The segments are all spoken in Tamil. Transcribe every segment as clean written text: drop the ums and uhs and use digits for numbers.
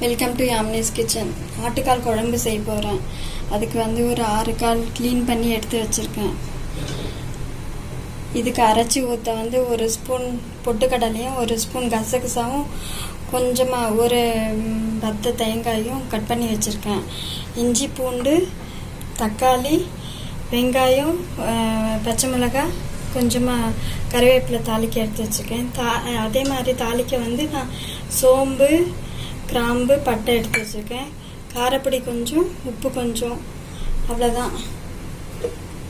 Welcome to Yamini's kitchen. ஆட்டுக்கால் குழம்பு செய்ய போகிறேன். அதுக்கு வந்து ஒரு 6 கால் க்ளீன் பண்ணி எடுத்து வச்சுருக்கேன். இதுக்கு அரைச்சி ஊற்ற வந்து 1 ஸ்பூன் பொட்டுக்கடலையும் 1 ஸ்பூன் கசகசாவும் கொஞ்சமாக ஒரு 10 தேங்காயும் கட் பண்ணி வச்சுருக்கேன். இஞ்சி பூண்டு தக்காளி வெங்காயம் பச்சை மிளகாய் கொஞ்சமாக கருவேப்பிலை தாளிக்க எடுத்து வச்சுருக்கேன். அதே மாதிரி தாளிக்க வந்து நான் சோம்பு கிராம்பு பட்டை எடுத்து வச்சுருக்கேன். காரப்பொடி கொஞ்சம் உப்பு கொஞ்சம் அவ்வளோதான்.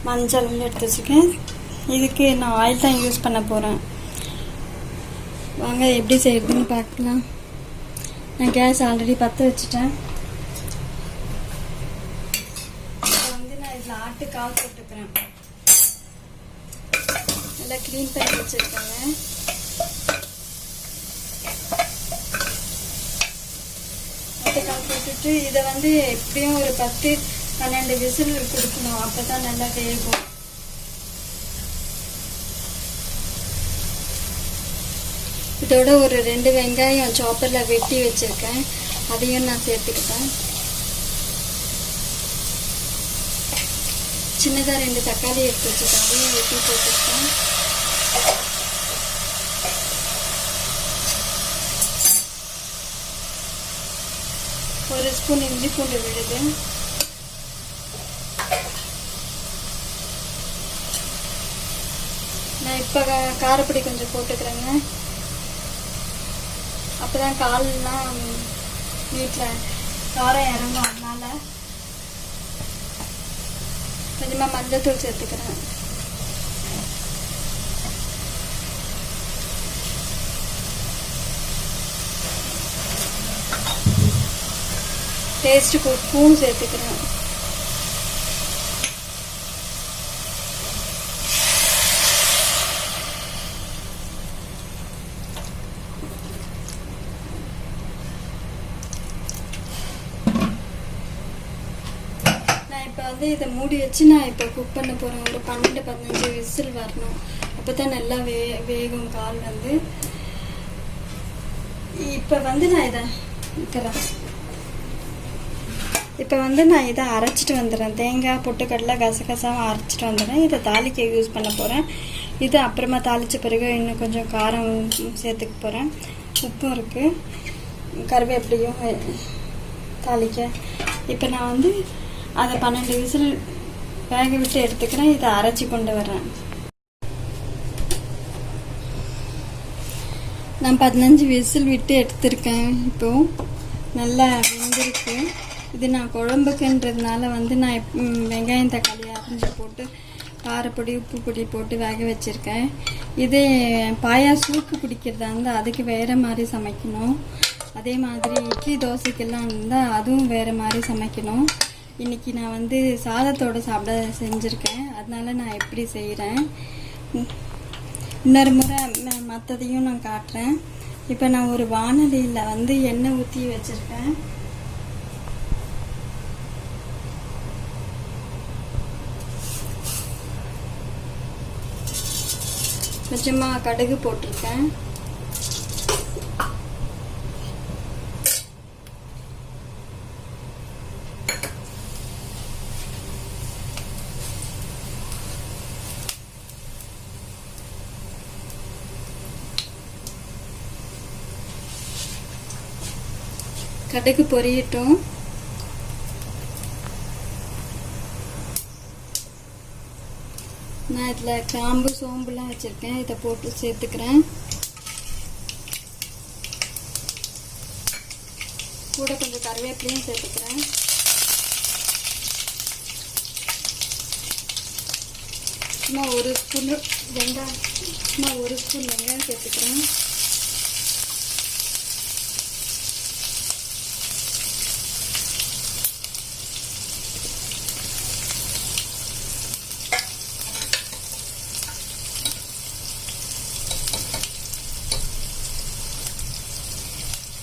மஞ்சள் எடுத்து வச்சுருக்கேன். இதுக்கு நான் ஆயில் தான் யூஸ் பண்ண போகிறேன். வாங்க எப்படி செய்யறதுன்னு பார்க்கலாம். நான் கேஸ் ஆல்ரெடி பற்ற வச்சுட்டேன். வந்து நான் இதில் ஆட்டுக்கால் போட்டுக்கிறேன். நல்லா க்ளீன் பண்ணி வச்சுருக்கேங்க. ஆட்டுக்கால் போட்டுட்டு இதை வந்து எப்படியும் ஒரு 10-12 விசில் கொடுக்கணும். அப்போ தான் நல்லா வேகும். இதோட ஒரு 2 வெங்காயம் சாப்பரில் வெட்டி வச்சுருக்கேன். அதையும் நான் சேர்த்துக்கிட்டேன். சின்னதாக 2 தக்காளி எடுத்து வச்சுருக்கேன். அதையும் வெட்டி போட்டுருக்கேன். ஒரு ஸ்பூன் இஞ்சி பூண்டு விழுது. நான் இப்போ காரப்பொடி கொஞ்சம் போட்டுக்கிறேங்க. அப்போ தான் கால்லாம் வீட்டில் காரம் இறங்கும். அதனால கொஞ்சமாக மஞ்சள்தூள் சேர்த்துக்கிறேன். டேஸ்ட்டுக்கு உப்பும் சேர்த்துக்கிறேன். நான் இப்போ வந்து இதை மூடி வச்சு நான் இப்போ குக் பண்ண போகிறேன். ஒரு 12-15 விசில் வரணும். அப்போ தான் நல்லா வேகும் கால் வந்து. இப்போ வந்து நான் இதை வைக்கிறேன். இப்போ வந்து நான் இதை அரைச்சிட்டு வந்துடுறேன். தேங்காய் பொட்டுக்கடலை கசகசாவும் அரைச்சிட்டு வந்துடுறேன். இதை தாளிக்க யூஸ் பண்ண போகிறேன். இது அப்புறமா தாளித்த பிறகு இன்னும் கொஞ்சம் காரம் சேர்த்துக்க போகிறேன். உப்பும் இருக்குது, கருவேப்பிலையும் தாளிக்க. இப்போ நான் வந்து அதை 12 விசில் வேக விட்டு எடுத்துக்கிறேன். இதை அரைச்சி கொண்டு வரேன். நான் 15 விசில் விட்டு எடுத்திருக்கேன். இப்போது நல்லா வெந்திருக்கு. இது நான் குழம்புக்குன்றதுனால வந்து நான் வெங்காயம் தக்காளி அரைஞ்சி போட்டு காரப்பொடி உப்பு பொடி போட்டு வேக வச்சுருக்கேன். இதே பாயா சூப்பு பிடிக்கிறதா இருந்தால் அதுக்கு வேறு மாதிரி சமைக்கணும். அதே மாதிரி இட்லி தோசைக்கெல்லாம் இருந்தால் அதுவும் வேறு மாதிரி சமைக்கணும். இன்றைக்கி நான் வந்து சாதத்தோடு சாப்பிட செஞ்சுருக்கேன். அதனால நான் எப்படி செய்கிறேன் இன்னொரு முறை மற்றதையும் நான் காட்டுறேன். இப்போ நான் ஒரு வானலியில் வந்து எண்ணெய் ஊற்றி வச்சுருக்கேன். கொஞ்சமாக கடுகு போட்டிருக்கேன். கடுகு பொரியட்டும். நான் இதில் கிராம்பு சோம்புலாம் வச்சுருக்கேன். இதை போட்டு சேர்த்துக்கிறேன். கூட கொஞ்சம் கருவேப்பிலையும் சேர்த்துக்கிறேன். சும்மா 1 ஸ்பூன் வெங்காயம் சேர்த்துக்கிறேன்.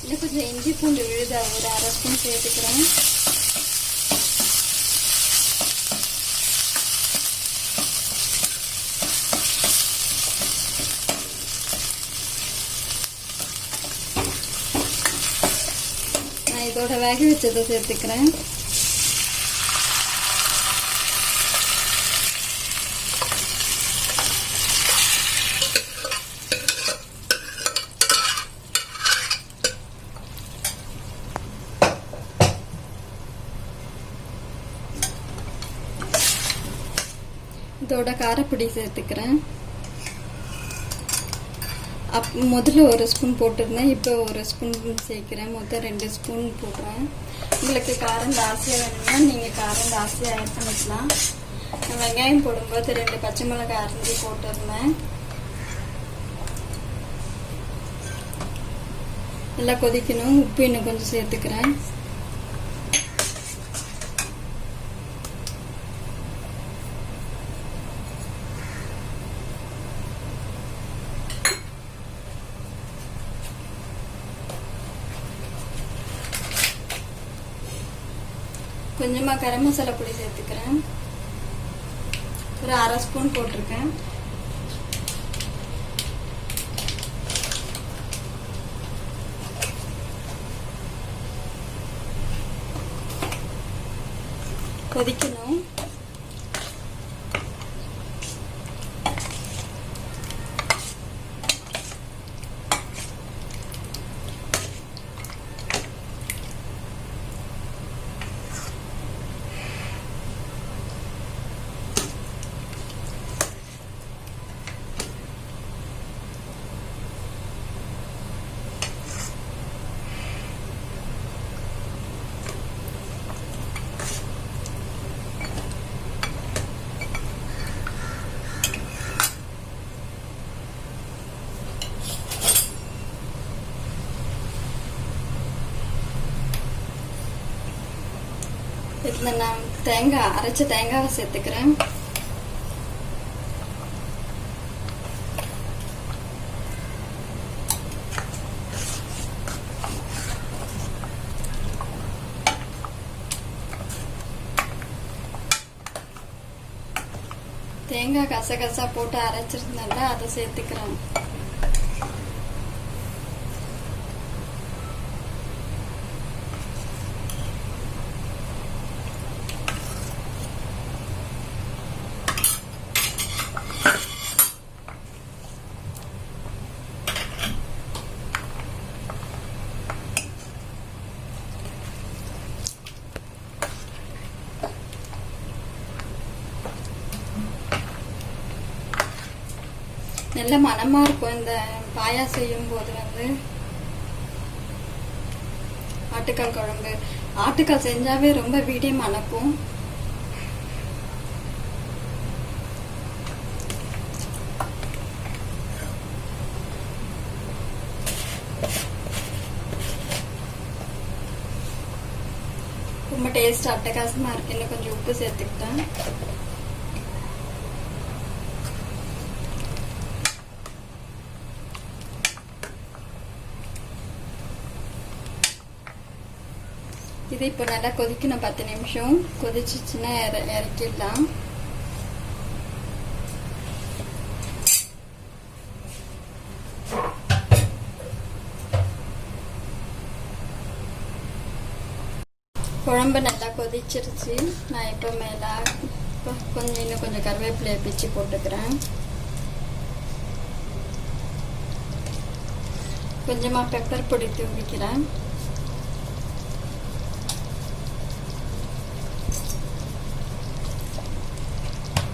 இன்னும் கொஞ்சம் இஞ்சி பூண்டு விழுத ஒரு 1/2 ஸ்பூன் சேர்த்துக்கிறேன். இதோட வேக வச்சதை சேர்த்துக்கிறேன். இதோட காரப்பொடி சேர்த்துக்கிறேன். முதல்ல 1 ஸ்பூன் போட்டிருந்தேன், இப்போ 1 ஸ்பூன் சேர்க்கிறேன். மொத்தம் 2 ஸ்பூன் போடுறேன். உங்களுக்கு காரம் ஜாஸ்தியாக வேணும்னா நீங்கள் காரம் ஜாஸ்தியாக ஆட் பண்ணிக்கலாம். வெங்காயம் போடும்போது 2 பச்சை மிளகாய் அரைஞ்சி போட்டிருந்தேன். நல்லா கொதிக்கணும். உப்பு இன்னும் கொஞ்சம் சேர்த்துக்கிறேன். கொஞ்சமா கரம் மசாலா பொடி சேர்த்துக்கிறேன். ஒரு 1/2 ஸ்பூன் போட்டிருக்கேன். கொதிக்கணும். இதில் நான் அரைச்ச தேங்காவை சேர்த்துக்கிறேன். தேங்காய் கசகசா போட்டு அரைச்சிருந்தால அதை சேர்த்துக்கிறேன். நல்ல மனமா இருக்கும். இந்த பாயா செய்யும் போது ஆட்டுக்கால் குழம்பு, ஆட்டுக்கால் செஞ்சாவே ரொம்ப வீடே மணக்கும். ரொம்ப டேஸ்ட் அட்டகாசமா இருக்கு. இன்னும் கொஞ்சம் உப்பு சேர்த்துக்கிட்டேன். இது இப்போ நல்லா கொதிக்கணும். 10 நிமிஷம் கொதிச்சிச்சுன்னா இறக்கிடலாம். குழம்பு நல்லா கொதிச்சிருச்சு. நான் இப்போ மேலே இன்னும் கொஞ்சம் கருவேப்பிலையை பிச்சு போட்டுக்கிறேன். கொஞ்சமாக பெப்பர் பொடி தூவிக்கிறேன்.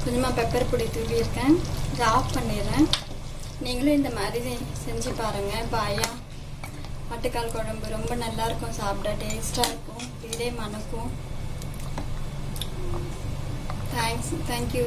கொஞ்சமாக பெப்பர் பொடி தூவியிருக்கேன். இதை ஆஃப் பண்ணிடுறேன். நீங்களும் இந்த மாதிரி செஞ்சு பாருங்கள். பாயா ஆட்டுக்கால் குழம்பு ரொம்ப நல்லாயிருக்கும். சாப்பிட டேஸ்ட்டாக இருக்கும். வீடே மணக்கும். தேங்க்யூ.